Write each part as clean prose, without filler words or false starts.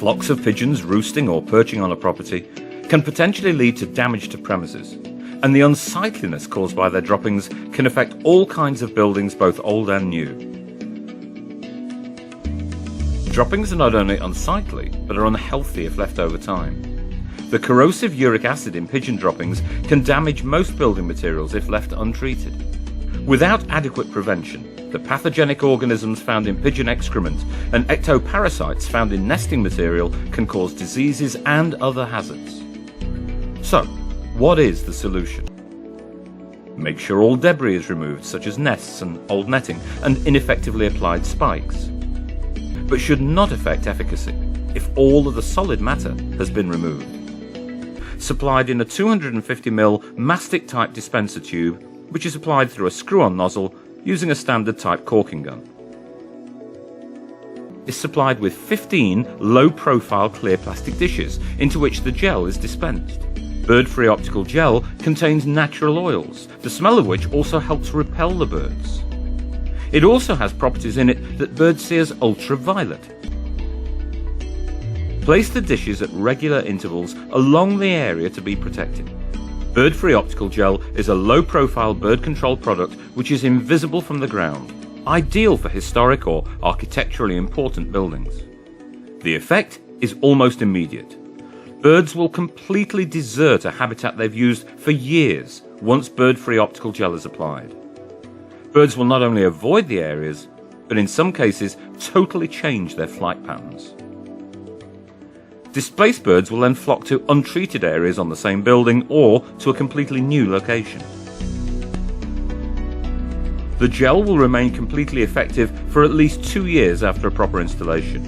Flocks of pigeons roosting or perching on a property can potentially lead to damage to premises, and the unsightliness caused by their droppings can affect all kinds of buildings, both old and new. Droppings are not only unsightly, but are unhealthy if left over time. The corrosive uric acid in pigeon droppings can damage most building materials if left untreated. Without adequate prevention, the pathogenic organisms found in pigeon excrement and ectoparasites found in nesting material can cause diseases and other hazards. So, what is the solution? Make sure all debris is removed, such as nests and old netting, and ineffectively applied spikes. But should not affect efficacy if all of the solid matter has been removed. Supplied in a 250ml mastic type dispenser tube, which is applied through a screw-on nozzle using a standard type corking gun. Is supplied with 15 low-profile clear plastic dishes into which the gel is dispensed. Bird-free optical gel contains natural oils, the smell of which also helps repel the birds. It also has properties in it that birds see as ultraviolet. Place the dishes at regular intervals along the area to be protected. Bird-free optical gel is a low-profile bird control product which is invisible from the ground, ideal for historic or architecturally important buildings. The effect is almost immediate. Birds will completely desert a habitat they've used for years once bird-free optical gel is applied. Birds will not only avoid the areas, but in some cases totally change their flight patterns. Displaced birds will then flock to untreated areas on the same building or to a completely new location. The gel will remain completely effective for at least 2 years after a proper installation.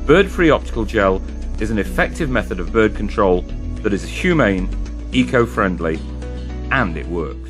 Bird-free optical gel is an effective method of bird control that is humane, eco-friendly, and it works.